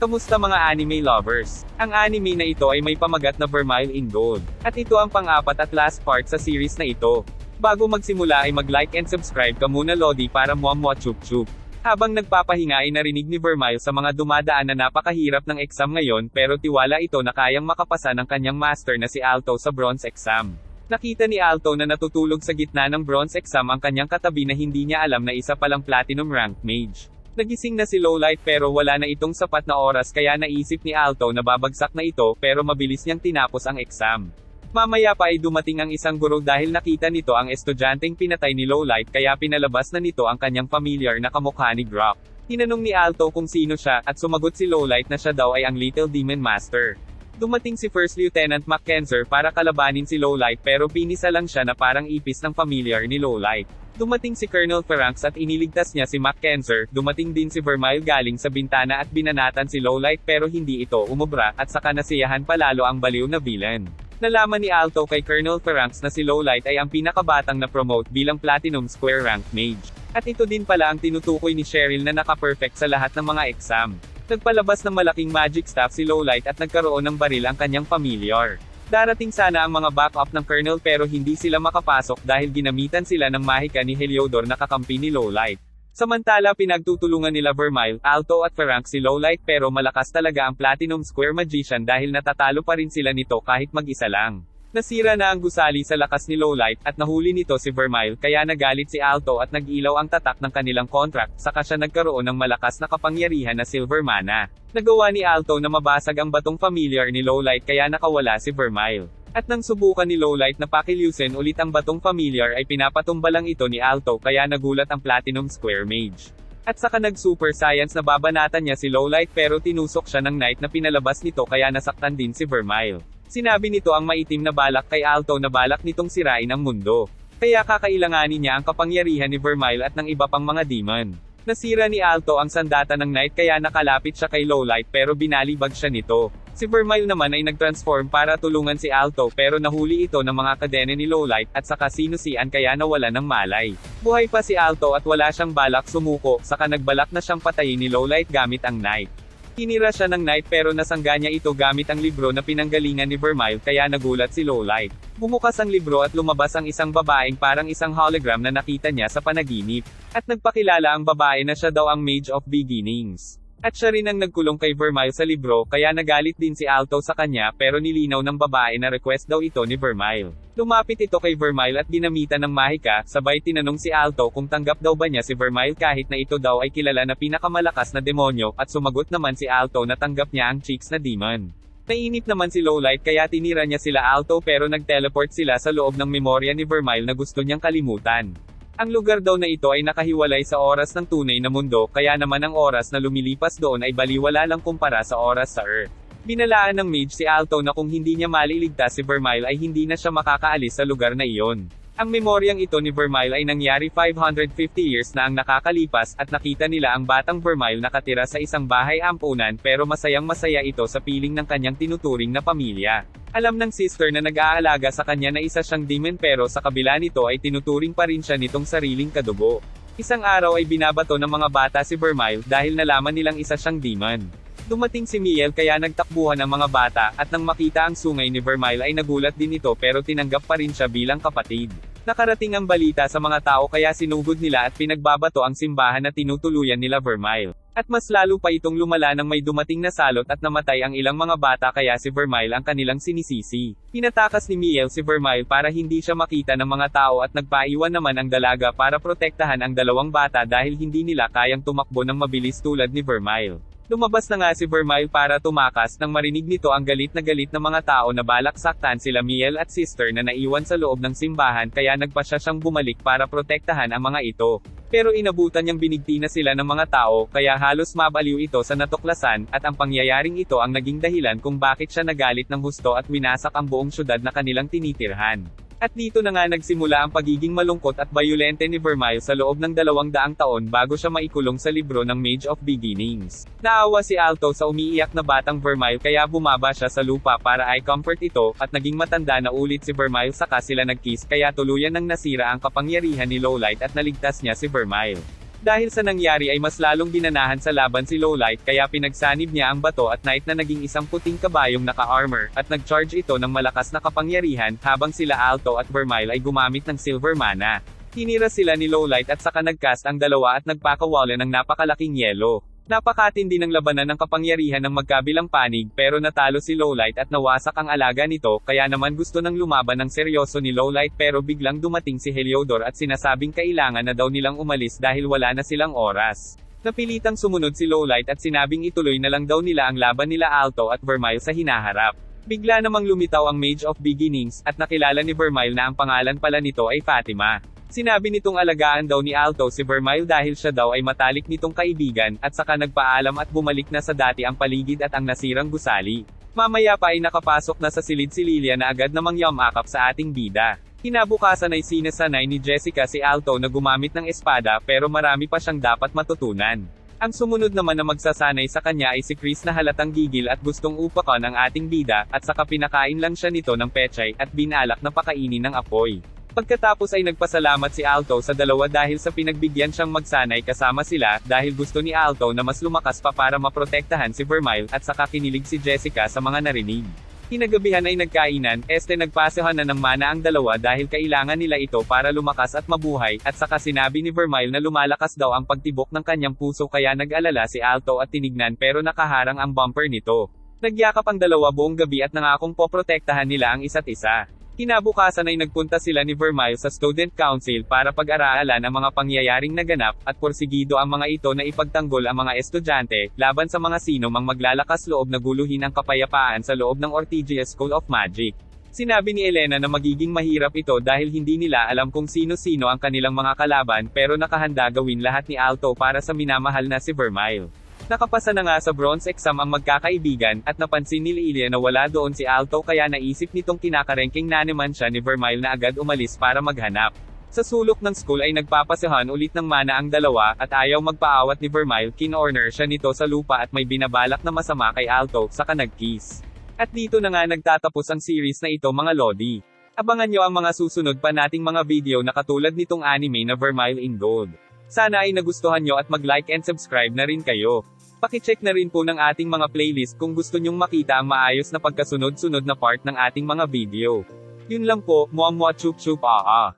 Kamusta mga anime lovers? Ang anime na ito ay may pamagat na Vermile in Gold. At ito ang pang-apat at last part sa series na ito. Bago magsimula ay mag-like and subscribe ka muna Lodi para muamwa chup chup. Habang nagpapahinga ay narinig ni Vermile sa mga dumadaan na napakahirap ng exam ngayon pero tiwala ito na kayang makapasa ng kanyang master na si Alto sa bronze exam. Nakita ni Alto na natutulog sa gitna ng bronze exam ang kanyang katabi na hindi niya alam na isa palang platinum rank mage. Nagising na si Lowlight pero wala na itong sapat na oras kaya naisip ni Alto na babagsak na ito pero mabilis niyang tinapos ang exam. Mamaya pa ay dumating ang isang guro dahil nakita nito ang estudyanteng pinatay ni Lowlight kaya pinalabas na nito ang kanyang familiar na kamukha ni Grok. Tinanong ni Alto kung sino siya at sumagot si Lowlight na siya daw ay ang Little Demon Master. Dumating si First Lieutenant Mackenzie para kalabanin si Lowlight pero pinisa lang siya na parang ipis ng familiar ni Lowlight. Dumating si Colonel Feranx at iniligtas niya si Mackenzie. Dumating din si Vermile galing sa bintana at binanatan si Lowlight pero hindi ito umubra at saka nasiyahan palalo ang baliw na villain. Nalaman ni Alto kay Colonel Feranx na si Lowlight ay ang pinakabatang na promote bilang Platinum Square Rank Mage. At ito din pala ang tinutukoy ni Cheryl na naka-perfect sa lahat ng mga exam. Nagpalabas ng malaking magic staff si Lowlight at nagkaroon ng baril ang kanyang familiar. Darating sana ang mga backup ng Colonel pero hindi sila makapasok dahil ginamitan sila ng mahika ni Heliodor na kakampi ni Lowlight. Samantala pinagtutulungan nila Vermile, Alto at Feranx si Lowlight pero malakas talaga ang Platinum Square Magician dahil natatalo pa rin sila nito kahit mag-isa lang. Nasira na ang gusali sa lakas ni Lowlight at nahuli nito si Vermile kaya nagalit si Alto at nag-ilaw ang tatak ng kanilang contract saka siya nagkaroon ng malakas na kapangyarihan na Silver Mana. Nagawa ni Alto na mabasag ang batong familiar ni Lowlight kaya nakawala si Vermile. At nang subukan ni Lowlight na pakilusin ulit ang batong familiar ay pinapatumba lang ito ni Alto kaya nagulat ang Platinum Square Mage. At saka nag-super science na babanatan niya si Lowlight pero tinusok siya ng knight na pinalabas nito kaya nasaktan din si Vermile. Sinabi nito ang maitim na balak kay Alto na balak nitong sirain ang mundo. Kaya kakailanganin niya ang kapangyarihan ni Vermile at ng iba pang mga demon. Nasira ni Alto ang sandata ng knight kaya nakalapit siya kay Lowlight pero binalibag siya nito. Si Vermile naman ay nag-transform para tulungan si Alto pero nahuli ito ng mga kadena ni Lowlight at saka sinusian kaya nawala ng malay. Buhay pa si Alto at wala siyang balak sumuko saka nagbalak na siyang patayin ni Lowlight gamit ang knight. Hinira siya ng knight pero nasangga niya ito gamit ang libro na pinanggalingan ni Vermile kaya nagulat si Lowlight. Bumukas ang libro at lumabas ang isang babaeng parang isang hologram na nakita niya sa panaginip. At nagpakilala ang babae na siya daw ang Mage of Beginnings. At siya rin ang nagkulong kay Vermile sa libro kaya nagalit din si Alto sa kanya pero nilinaw ng babae na request daw ito ni Vermile. Lumapit ito kay Vermile at ginamitan ng mahika, sabay tinanong si Alto kung tanggap daw ba niya si Vermile kahit na ito daw ay kilala na pinakamalakas na demonyo at sumagot naman si Alto na tanggap niya ang chicks na demon. Nainip naman si Lowlight kaya tinira niya sila Alto pero nag-teleport sila sa loob ng memorya ni Vermile na gusto niyang kalimutan. Ang lugar daw na ito ay nakahiwalay sa oras ng tunay na mundo kaya naman ang oras na lumilipas doon ay baliwala lang kumpara sa oras sa Earth. Binalaan ng mage si Alto na kung hindi niya maliligtas si Vermile ay hindi na siya makakaalis sa lugar na iyon. Ang memoryang ito ni Vermile ay nangyari 550 years na ang nakakalipas at nakita nila ang batang Vermile nakatira sa isang bahay ampunan pero masayang masaya ito sa piling ng kanyang tinuturing na pamilya. Alam ng sister na nag-aalaga sa kanya na isa siyang demon pero sa kabila nito ay tinuturing pa rin siya nitong sariling kadugo. Isang araw ay binabato ng mga bata si Vermile dahil nalaman nilang isa siyang demon. Dumating si Miel kaya nagtakbuhan ang mga bata at nang makita ang sungay ni Vermile ay nagulat din ito pero tinanggap pa rin siya bilang kapatid. Nakarating ang balita sa mga tao kaya sinugod nila at pinagbabato ang simbahan na tinutuluyan nila Vermile. At mas lalo pa itong lumala nang may dumating na salot at namatay ang ilang mga bata kaya si Vermile ang kanilang sinisisi. Pinatakas ni Miel si Vermile para hindi siya makita ng mga tao at nagpaiwan naman ang dalaga para protektahan ang dalawang bata dahil hindi nila kayang tumakbo ng mabilis tulad ni Vermile. Lumabas na nga si Vermile para tumakas nang marinig nito ang galit na mga tao na balak saktan sila Miel at sister na naiwan sa loob ng simbahan kaya nagpasya siyang bumalik para protektahan ang mga ito. Pero inabutan niyang binigti na sila ng mga tao kaya halos mabaliw ito sa natuklasan at ang pangyayaring ito ang naging dahilan kung bakit siya nagalit ng husto at winasak ang buong syudad na kanilang tinitirhan. At dito na nga nagsimula ang pagiging malungkot at bayolente ni Vermile sa loob ng 200 taon bago siya maikulong sa libro ng Mage of Beginnings. Naawa si Alto sa umiiyak na batang Vermile kaya bumaba siya sa lupa para i-comfort ito, at naging matanda na ulit si Vermile saka sila nag-kiss kaya tuluyan nang nasira ang kapangyarihan ni Lowlight at naligtas niya si Vermile. Dahil sa nangyari ay mas lalong dinanahan sa laban si Lowlight kaya pinagsanib niya ang bato at Knight na naging isang puting kabayong naka-armor, at nag-charge ito ng malakas na kapangyarihan, habang sila Alto at Vermile ay gumamit ng Silver Mana. Tinira sila ni Lowlight at saka nagcast ang dalawa at nagpakawalan ng napakalaking yelo. Napakatindi ng labanan ng kapangyarihan ng magkabilang panig pero natalo si Lowlight at nawasak ang alaga nito, kaya naman gusto ng lumaban ng seryoso ni Lowlight pero biglang dumating si Heliodor at sinasabing kailangan na daw nilang umalis dahil wala na silang oras. Napilitang sumunod si Lowlight at sinabing ituloy na lang daw nila ang laban nila Alto at Vermile sa hinaharap. Bigla namang lumitaw ang Mage of Beginnings at nakilala ni Vermile na ang pangalan pala nito ay Fatima. Sinabi nitong alagaan daw ni Alto si Vermile dahil siya daw ay matalik nitong kaibigan, at saka nagpaalam at bumalik na sa dati ang paligid at ang nasirang gusali. Mamaya pa ay nakapasok na sa silid si Lilia na agad namang yamakap sa ating bida. Kinabukasan ay sinasanay ni Jessica si Alto na gumamit ng espada pero marami pa siyang dapat matutunan. Ang sumunod naman na magsasanay sa kanya ay si Chris na halatang gigil at gustong upakan ang ating bida, at saka pinakain lang siya nito ng pechay at binalak na pakainin ng apoy. Pagkatapos ay nagpasalamat si Alto sa dalawa dahil sa pinagbigyan siyang magsanay kasama sila, dahil gusto ni Alto na mas lumakas pa para maprotektahan si Vermile, at saka kinilig si Jessica sa mga narinig. Kinagabihan ay nagkainan, nagpasahan na ng mana ang dalawa dahil kailangan nila ito para lumakas at mabuhay, at saka sinabi ni Vermile na lumalakas daw ang pagtibok ng kanyang puso kaya nag-alala si Alto at tinignan pero nakaharang ang bumper nito. Nagyakap ang dalawa buong gabi at nangakong poprotektahan nila ang isa't isa. Kinabukasan ay nagpunta sila ni Vermile sa Student Council para pag-aralan ang mga pangyayaring naganap, at porsigido ang mga ito na ipagtanggol ang mga estudyante, laban sa mga sino mang maglalakas loob na guluhin ang kapayapaan sa loob ng Ortigia School of Magic. Sinabi ni Elena na magiging mahirap ito dahil hindi nila alam kung sino-sino ang kanilang mga kalaban pero nakahanda gawin lahat ni Alto para sa minamahal na si Vermile. Nakapasa na nga sa bronze exam ang magkakaibigan, at napansin ni Lilia na wala doon si Alto kaya naisip nitong kinakaranking na naman siya ni Vermile na agad umalis para maghanap. Sa sulok ng school ay nagpapasahan ulit ng mana ang dalawa, at ayaw magpaawat ni Vermile, kinorner siya nito sa lupa at may binabalak na masama kay Alto, saka nag-kiss. At dito na nga nagtatapos ang series na ito mga Lodi. Abangan nyo ang mga susunod pa nating mga video na katulad nitong anime na Vermile in Gold. Sana ay nagustuhan nyo at mag-like and subscribe na rin kayo. Paki-check na rin po ng ating mga playlist kung gusto nyong makita ang maayos na pagkasunod-sunod na part ng ating mga video. Yun lang po, muamwa chup chup